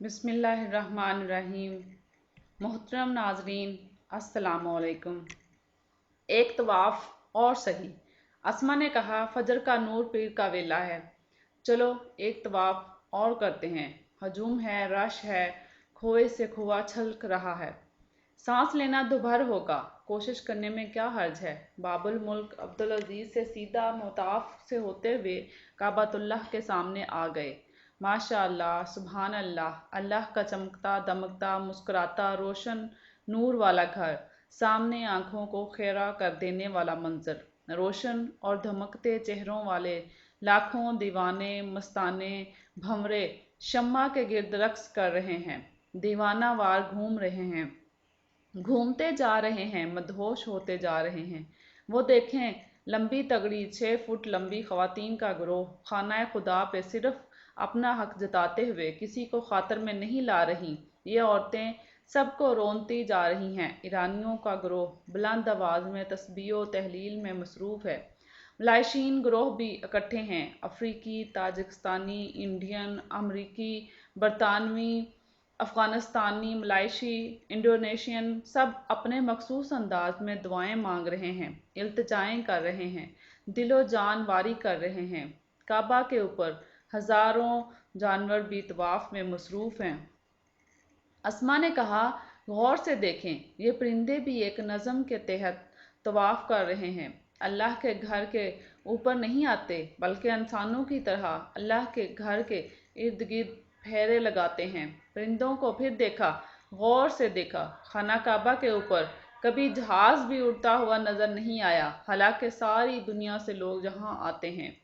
बिस्मिल्लाहिर्रहमानिर्रहीम। मोहतरम नाजरीन, अस्सलाम वालेकुम। एक तवाफ़ और सही। अस्मा ने कहा, फजर का नूर पीर का वेला है, चलो एक तवाफ़ और करते हैं। हजूम है, रश है, खोए से खोआ छलक रहा है। सांस लेना दुभर होगा, कोशिश करने में क्या हर्ज है। बाबुल मुल्क अब्दुल अजीज से सीधा मोताफ से होते हुए काबतुल्लाह के सामने आ गए। माशा अल्लाह, सुबहान अल्लाह, अल्लाह का चमकता दमकता मुस्कुराता रोशन नूर वाला घर, सामने आंखों को खेरा कर देने वाला मंजर, रोशन और धमकते चेहरों वाले लाखों दीवाने मस्ताने भंवरे शम्मा के गिर्द रक्स कर रहे हैं, दीवाना वार घूम रहे हैं, घूमते जा रहे हैं, मदहोश होते जा रहे हैं। वो देखें, लंबी तगड़ी 6 फुट लंबी ख़वातीन का गिरोह खाना खुदा पे सिर्फ अपना हक जताते हुए किसी को खातर में नहीं ला रही। ये औरतें सबको रोनती जा रही हैं। ईरानियों का गिरोह बुलंद आवाज़ में तस्बीह तहलील में मसरूफ़ है। मलाइशीन गिरोह भी इकट्ठे हैं। अफ्रीकी, ताजिकिस्तानी, इंडियन, अमरीकी, बरतानवी, अफ़गानिस्तानी, मलाइशी, इंडोनेशियन सब अपने मखसूस अंदाज में दुआएं मांग रहे हैं, इल्तिजाएं कर रहे हैं, दिलो जान वारी कर रहे हैं। काबा के ऊपर हज़ारों जानवर भी तवाफ़ में मसरूफ़ हैं। अस्मा ने कहा, गौर से देखें, ये परिंदे भी एक नज़म के तहत तवाफ़ कर रहे हैं। अल्लाह के घर के ऊपर नहीं आते, बल्कि इंसानों की तरह अल्लाह के घर के इर्द गिर्द फेरे लगाते हैं। परिंदों को फिर देखा, गौर से देखा। खाना काबा के ऊपर कभी जहाज भी उड़ता हुआ नजर नहीं आया, हालांकि सारी दुनिया से लोग यहाँ आते हैं।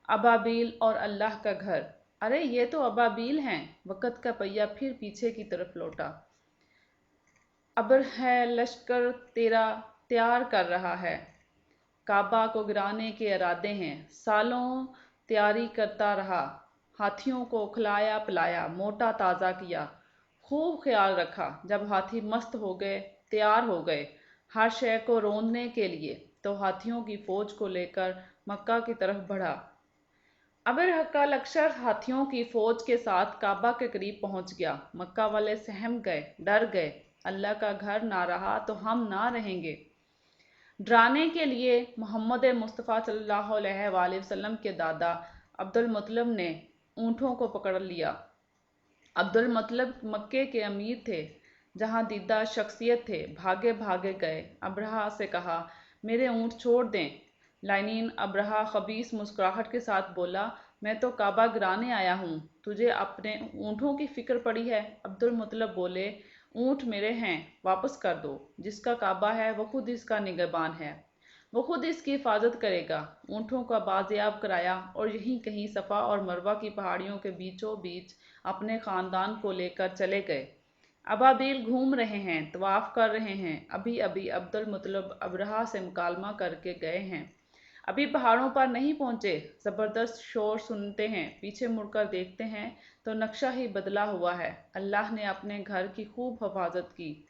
अबाबील और अल्लाह का घर, अरे ये तो अबाबील हैं। वक़्त का पहिया फिर पीछे की तरफ लौटा। अब्र है, लश्कर तेरा तैयार कर रहा है, काबा को गिराने के इरादे हैं। सालों तैयारी करता रहा, हाथियों को खिलाया पिलाया, मोटा ताज़ा किया, खूब ख्याल रखा। जब हाथी मस्त हो गए, तैयार हो गए हर शय को रोंदने के लिए, तो हाथियों की फौज को लेकर मक्का की तरफ बढ़ा। अबर का लश्कर हाथियों की फौज के साथ काबा के करीब पहुंच गया। मक्का वाले सहम गए, डर गए। अल्लाह का घर ना रहा तो हम ना रहेंगे। डराने के लिए मोहम्मद मुस्तफ़ा सल्लल्लाहु अलैहि वसल्लम के दादा अब्दुल मुत्तलिब ने ऊँटों को पकड़ लिया। अब्दुल मुत्तलिब मक्के के अमीर थे, जहाँ दीदा शख्सियत थे। भागे भागे गए, अब्रहा से कहा, मेरे ऊँट छोड़ दें। लाइनीन अब्रहा खबीस मुस्कुराहट के साथ बोला, मैं तो काबा गिराने आया हूँ, तुझे अपने ऊँटों की फिक्र पड़ी है। अब्दुल मुत्तलिब बोले, ऊँट मेरे हैं, वापस कर दो। जिसका काबा है वो खुद इसका निगहबान है, वो खुद इसकी हिफाजत करेगा। ऊँटों का बाजियाब कराया और यहीं कहीं सफ़ा और मरवा की पहाड़ियों के बीचों बीच अपने ख़ानदान को लेकर चले गए। अबाबील घूम रहे हैं, तवाफ़ कर रहे हैं। अभी अभी अब्दुल मुत्तलिब अब्रहा से मुकालमा करके गए हैं, अभी पहाड़ों पर नहीं पहुंचे। ज़बरदस्त शोर सुनते हैं, पीछे मुड़कर देखते हैं तो नक्शा ही बदला हुआ है। अल्लाह ने अपने घर की खूब हिफाजत की,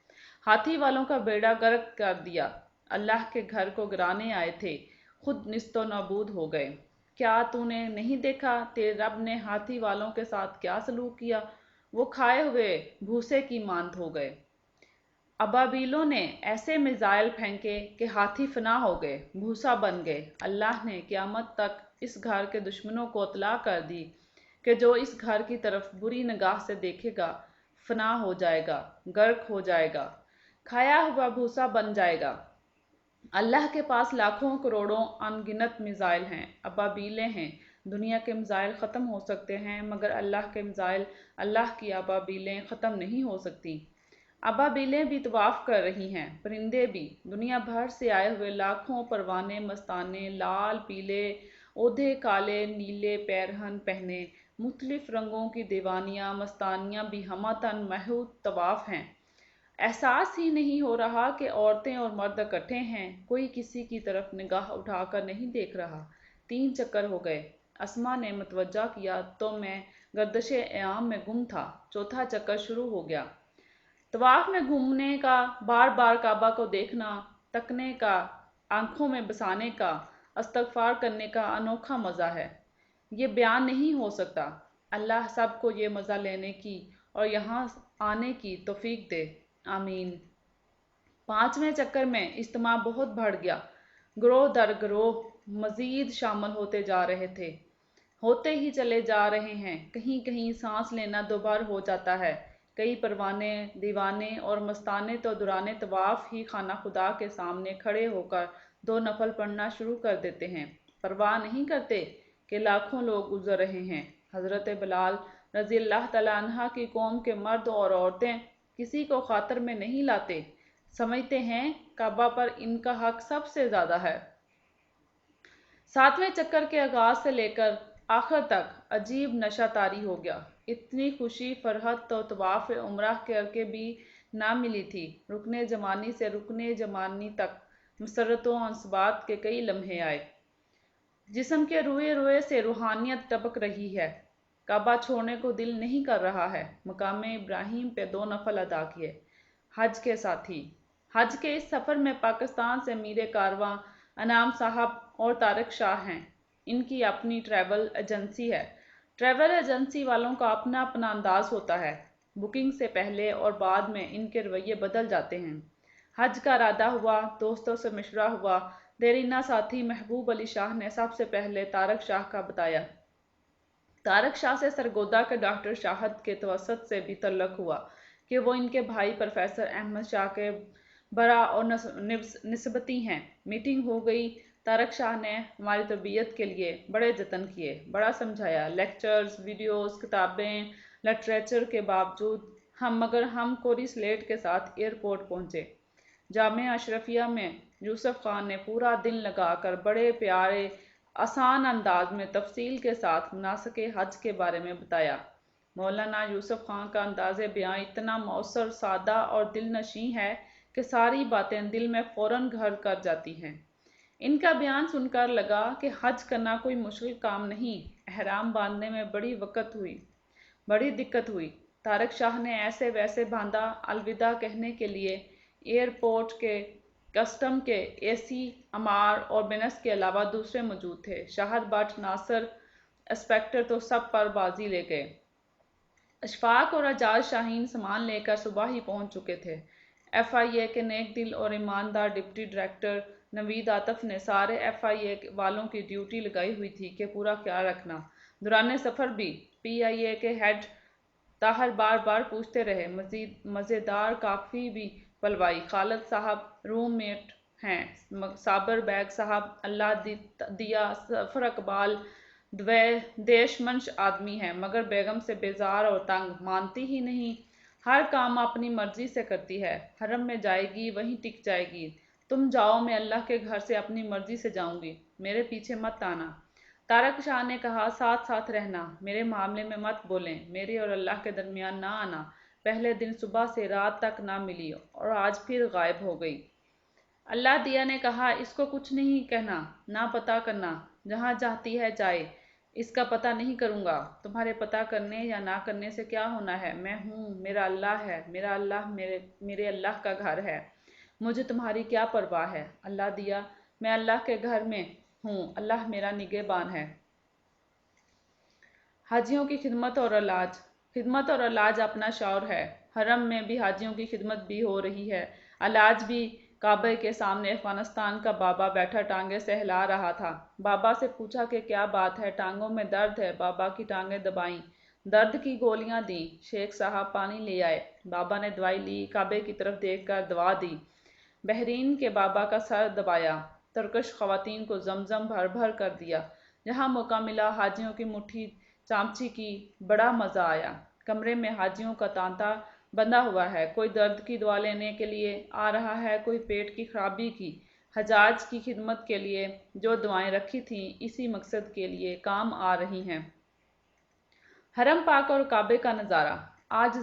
हाथी वालों का बेड़ा गर्क कर दिया। अल्लाह के घर को गिराने आए थे, खुद निस्तो नाबूद हो गए। क्या तूने नहीं देखा तेरे रब ने हाथी वालों के साथ क्या सलूक किया? वो खाए हुए भूसे की मांद हो गए। अबाबीलों ने ऐसे मिसाइल फेंके कि हाथी फना हो गए, भूसा बन गए। अल्लाह ने क़यामत तक इस घर के दुश्मनों को इत्तला कर दी कि जो इस घर की तरफ बुरी निगाह से देखेगा फना हो जाएगा, गर्क हो जाएगा, खाया हुआ भूसा बन जाएगा। अल्लाह के पास लाखों करोड़ों अनगिनत मिसाइल हैं, अबाबीलें हैं। दुनिया के मिसाइल ख़त्म हो सकते हैं, मगर अल्लाह के मिसाइल, अल्लाह की अबाबीलें ख़त्म नहीं हो सकती। अबाबीलें भी तवाफ़ कर रही हैं, परिंदे भी। दुनिया भर से आए हुए लाखों परवाने मस्ताने, लाल पीले ओधे, काले नीले पैरहन पहने, मुख्तलिफ रंगों की दीवानियाँ मस्तानियाँ भी हमतन महूद तवाफ़ हैं। एहसास ही नहीं हो रहा कि औरतें और मर्द इकट्ठे हैं, कोई किसी की तरफ निगाह उठाकर नहीं देख रहा। 3 चक्कर हो गए। अस्मा ने मतवज्जा किया तो मैं गर्दशे एयाम में गुम था। चौथा चक्कर शुरू हो गया। तवाफ में घूमने का, बार बार काबा को देखना, तकने का, आंखों में बसाने का, इस्तगफार करने का अनोखा मज़ा है, ये बयान नहीं हो सकता। अल्लाह सबको ये मज़ा लेने की اور یہاں آنے کی توفیق دے، آمین۔ 5ویں چکر میں اجتماع بہت بڑھ گیا، گروہ در گروہ مزید شامل ہوتے جا رہے تھے، ہوتے ہی چلے جا رہے ہیں۔ کہیں کہیں سانس لینا دوبار ہو جاتا ہے۔ کئی پروانے، دیوانے اور مستانے تو دوران طواف ہی خانہ خدا کے سامنے کھڑے ہو کر 2 نفل پڑھنا شروع کر دیتے ہیں، پرواہ نہیں کرتے کہ لاکھوں لوگ گزر رہے ہیں۔ حضرت بلال رضی اللہ تعالیٰ عنہ کی قوم کے مرد اور عورتیں کسی کو خاطر میں نہیں لاتے، سمجھتے ہیں کعبہ پر ان کا حق سب سے زیادہ ہے۔ 7ویں چکر کے آغاز سے لے کر آخر تک عجیب نشہ طاری ہو گیا۔ اتنی خوشی فرحت تو طواف عمرہ کر کے بھی نہ ملی تھی۔ رکن یمانی سے رکن یمانی تک مسرتوں و انصبات کے کئی لمحے آئے۔ جسم کے روئے روئے سے روحانیت ٹپک رہی ہے۔ کعبہ چھوڑنے کو دل نہیں کر رہا ہے۔ مقام ابراہیم پہ 2 نفل ادا کیے۔ حج کے ساتھی۔ حج کے اس سفر میں پاکستان سے میر کارواں انعام صاحب اور طارق شاہ ہیں۔ ان کی اپنی ٹریول ایجنسی ہے۔ ٹریول ایجنسی والوں کا اپنا اپنا انداز ہوتا ہے۔ بکنگ سے پہلے اور بعد میں ان کے رویے بدل جاتے ہیں۔ حج کا ارادہ ہوا، دوستوں سے مشورہ ہوا، دیرینہ ساتھی محبوب علی شاہ نے سب سے پہلے طارق شاہ کا بتایا۔ طارق شاہ سے سرگودا کے ڈاکٹر شاہد کے توسط سے بھی تعلق ہوا کہ وہ ان کے بھائی پروفیسر احمد شاہ کے برا اور نسبتی ہیں۔ میٹنگ ہو گئی۔ طارق شاہ نے ہماری تربیت کے لیے بڑے جتن کیے، بڑا سمجھایا، لیکچرز، ویڈیوز، کتابیں، لٹریچر کے باوجود مگر ہم کوری سلیٹ کے ساتھ ایئرپورٹ پہنچے۔ جامعہ اشرفیہ میں یوسف خان نے پورا دن لگا کر بڑے پیارے آسان انداز میں تفصیل کے ساتھ مناسک حج کے بارے میں بتایا۔ مولانا یوسف خان کا انداز بیان اتنا مؤثر، سادہ اور دل نشیں ہے کہ ساری باتیں دل میں فوراً گھر کر جاتی ہیں۔ ان کا بیان سن کر لگا کہ حج کرنا کوئی مشکل کام نہیں۔ احرام باندھنے میں بڑی دقت ہوئی۔ طارق شاہ نے ایسے ویسے باندھا۔ الوداع کہنے کے لیے ایئرپورٹ کے کسٹم کے اے سی عمار اور بینس کے علاوہ دوسرے موجود تھے۔ شاہد بٹ، ناصر، انسپکٹر تو سب پر بازی لے گئے۔ اشفاق اور اعجاز شاہین سامان لے کر صبح ہی پہنچ چکے تھے۔ ایف آئی اے کے نیک دل اور ایماندار ڈپٹی ڈائریکٹر نوید عاطف نے سارے ایف آئی اے والوں کی ڈیوٹی لگائی ہوئی تھی کہ پورا خیال رکھنا۔ دوران سفر بھی پی آئی اے کے ہیڈ طاہر بار بار پوچھتے رہے۔ مزیدار کافی بھی پلوائی۔ خالد صاحب روم میٹ ہیں، صابر بیگ صاحب اللہ دیا ظفر اقبال دیش منش آدمی ہیں، مگر بیگم سے بیزار اور تنگ، مانتی ہی نہیں، ہر کام اپنی مرضی سے کرتی ہے۔ حرم میں جائے گی وہیں ٹک جائے گی۔ تم جاؤ، میں اللہ کے گھر سے اپنی مرضی سے جاؤں گی، میرے پیچھے مت آنا۔ طارق شاہ نے کہا ساتھ ساتھ رہنا، میرے معاملے میں مت بولیں، میرے اور اللہ کے درمیان نہ آنا۔ پہلے دن صبح سے رات تک نہ ملی اور آج پھر غائب ہو گئی۔ اللہ دیا نے کہا اس کو کچھ نہیں کہنا، نہ پتہ کرنا، جہاں چاہتی ہے جائے، اس کا پتہ نہیں کروں گا۔ تمہارے پتہ کرنے یا نہ کرنے سے کیا ہونا ہے، میں ہوں، میرا اللہ ہے، میرا اللہ میرے اللہ کا گھر ہے، مجھے تمہاری کیا پرواہ ہے۔ اللہ دیا، میں اللہ کے گھر میں ہوں، اللہ میرا نگہبان ہے۔ حاجیوں کی خدمت اور علاج۔ خدمت اور علاج اپنا شعور ہے۔ حرم میں بھی حاجیوں کی خدمت بھی ہو رہی ہے، علاج بھی۔ کعبے کے سامنے افغانستان کا بابا بیٹھا ٹانگیں سہلا رہا تھا۔ بابا سے پوچھا کہ کیا بات ہے، ٹانگوں میں درد ہے؟ بابا کی ٹانگیں دبائیں، درد کی گولیاں دیں۔ شیخ صاحب پانی لے آئے، بابا نے دوائی لی، کعبے کی طرف دیکھ کر دعا دی۔ بحرین کے بابا کا سر دبایا، ترکش خواتین کو زمزم بھر بھر کر دیا۔ جہاں موقع ملا حاجیوں کی مٹھی چامچی کی، بڑا مزہ آیا۔ کمرے میں حاجیوں کا تانتا بندھا ہوا ہے، کوئی درد کی دوا لینے کے لیے آ رہا ہے، کوئی پیٹ کی خرابی کی۔ حجاج کی خدمت کے لیے جو دعائیں رکھی تھیں اسی مقصد کے لیے کام آ رہی ہیں۔ حرم پاک اور کعبے کا نظارہ۔ آج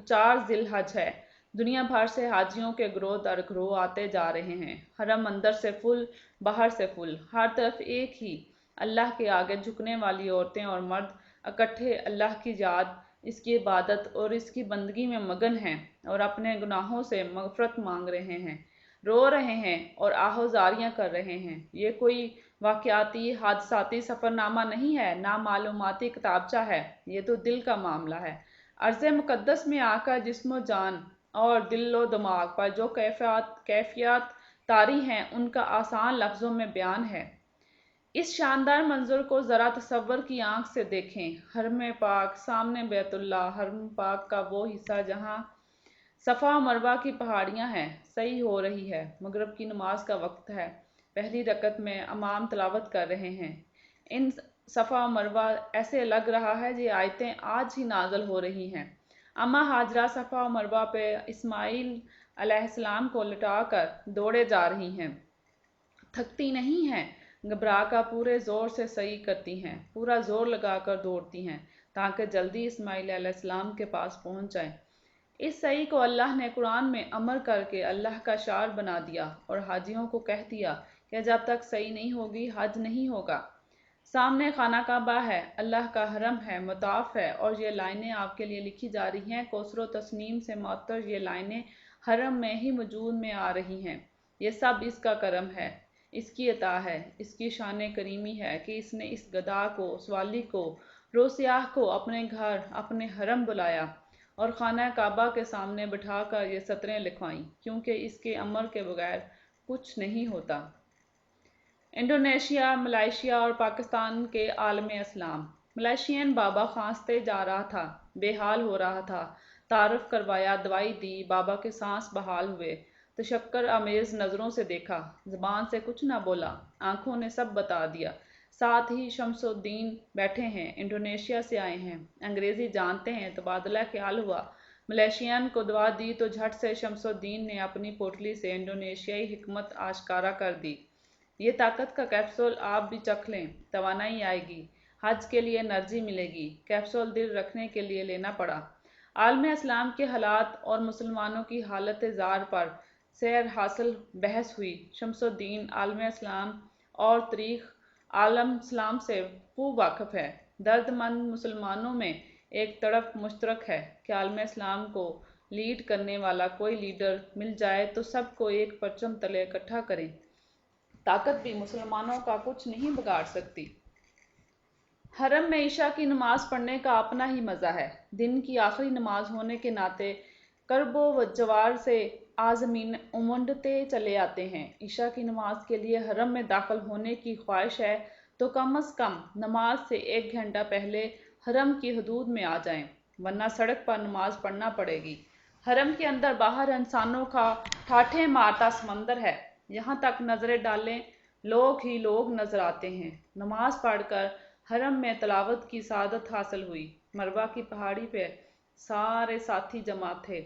4 ذی الحج ہے۔ دنیا بھر سے حاجیوں کے گروہ در گروہ آتے جا رہے ہیں۔ حرم اندر سے فل، باہر سے فل، ہر طرف ایک ہی اللہ کے آگے جھکنے والی عورتیں اور مرد اکٹھے اللہ کی یاد، اس کی عبادت اور اس کی بندگی میں مگن ہیں اور اپنے گناہوں سے مغفرت مانگ رہے ہیں، رو رہے ہیں اور آہوازاریاں کر رہے ہیں۔ یہ کوئی واقعاتی حادثاتی سفر نامہ نہیں ہے، نہ معلوماتی کتابچہ ہے، یہ تو دل کا معاملہ ہے۔ अर्ज़ मुक़द्दस में आकर जिस्म जान और दिल व दिमाग पर जो कैफियत तारी हैं उनका आसान लफ्ज़ों में बयान है। इस शानदार मंजर को ज़रा तसव्वुर की आंख से देखें। हरम पाक, सामने बैतुल्लाह, हरम पाक का वो हिस्सा जहाँ सफ़ा मरवा की पहाड़ियाँ हैं, सही हो रही है। मगरिब की नमाज का वक्त है। पहली रकत में इमाम तिलावत कर रहे हैं। इन सफ़ा मरवा ऐसे लग रहा है ये आयतें आज ही नाज़िल हो रही हैं। अम्मा हाजरा सफ़ा मरवा पे इस्माइल अलैहिस्सलाम को लटाकर दौड़े जा रही हैं। थकती नहीं हैं, घबरा कर पूरे ज़ोर से सई करती हैं, पूरा ज़ोर लगाकर दौड़ती हैं ताकि जल्दी इस्माइल अलैहिस्सलाम के पास पहुंच जाएं। इस सही को अल्लाह ने कुरान में अमर करके अल्लाह का शार बना दिया और हाजियों को कह दिया कि जब तक सही नहीं होगी हज नहीं होगा। सामने खाना काबा है, अल्लाह का हरम है, मताफ है और ये लाइनें आपके लिए लिखी जा रही हैं। कौसर तस्नीम से मुअत्तर ये लाइनें हरम में ही वजूद में आ रही हैं। ये सब इसका करम है, इसकी अता है, इसकी शान करीमी है कि इसने इस गदा को, सवाली को, रोसियाह को अपने घर, अपने हरम बुलाया और खाना काबा के सामने बिठाकर ये सतरें लिखवाईं, क्योंकि इसके अमर के बगैर कुछ नहीं होता। इंडोनेशिया, मलेशिया और पाकिस्तान के आलम इस्लाम। मलेशियन बाबा खांसते जा रहा था, बेहाल हो रहा था। तारुफ करवाया, दवाई दी, बाबा के सांस बहाल हुए। तशक्कर आमेज नज़रों से देखा, ज़बान से कुछ ना बोला, आंखों ने सब बता दिया। साथ ही शमसुद्दीन बैठे हैं, इंडोनेशिया से आए हैं, अंग्रेज़ी जानते हैं। तबादला ख्याल हुआ। मलेशियन को दवा दी तो झट से शमसुद्दीन ने अपनी पोटली से इंडोनेशियाई हिकमत आश्कारा कर दी। ये ताकत का कैप्सूल आप भी चख लें, तवानाई आएगी, हज के लिए एनर्जी मिलेगी। कैप्सूल दिल रखने के लिए लेना पड़ा। आलम इस्लाम के हालात और मुसलमानों की हालत ज़ार पर सैर हासिल बहस हुई। शमसुद्दीन आलम इस्लाम और तारीख़ आलम इस्लाम से खूब वाकिफ़ है। दर्दमंद मुसलमानों में एक तड़प मुश्तरक है कि आलम इस्लाम को लीड करने वाला कोई लीडर मिल जाए तो सबको एक परचम तले इकट्ठा करें। ताकत भी मुसलमानों का कुछ नहीं बिगाड़ सकती। हरम में ईशा की नमाज पढ़ने का अपना ही मज़ा है। दिन की आखिरी नमाज होने के नाते करबो व जवार से आज़मीन उमड़ते चले आते हैं। ईशा की नमाज के लिए हरम में दाखिल होने की ख्वाहिश है तो कम अज़ कम नमाज से 1 घंटा पहले हरम की हदूद में आ जाएं, वरना सड़क पर नमाज पढ़ना पड़ेगी। हरम के अंदर बाहर इंसानों का ठाठे मारता समंदर है। यहाँ तक नजरें डालें लोग ही लोग नजर आते हैं। नमाज पढ़कर हरम में तिलावत की सादत हासिल हुई। मरवा की पहाड़ी पे सारे साथी जमा थे।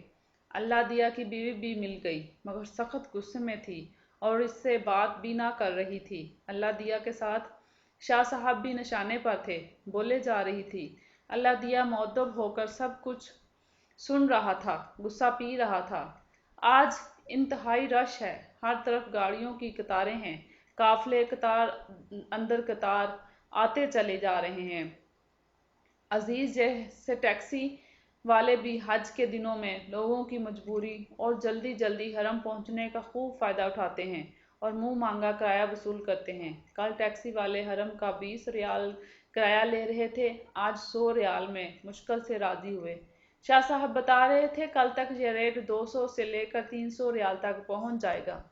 अल्लाह दिया की बीवी भी मिल गई, मगर सख्त गुस्से में थी और इससे बात भी ना कर रही थी। अल्लाह दिया के साथ शाह साहब भी निशाने पर थे, बोले जा रही थी। अल्लाह दिया मुअद्दब होकर सब कुछ सुन रहा था, गुस्सा पी रहा था। आज इंतहाई रश है, हर तरफ गाड़ियों की कतारें हैं, काफिले कतार अंदर कतार आते चले जा रहे हैं। अजीज जैसे टैक्सी वाले भी हज के दिनों में लोगों की मजबूरी और जल्दी जल्दी हरम पहुंचने का खूब फ़ायदा उठाते हैं और मुंह मांगा किराया वसूल करते हैं। कल टैक्सी वाले हरम का 20 रियाल किराया ले रहे थे, आज 100 रियाल में मुश्किल से राजी हुए। शाह साहब बता रहे थे कल तक ये रेट 200 से लेकर 300 रियाल तक पहुंच जाएगा।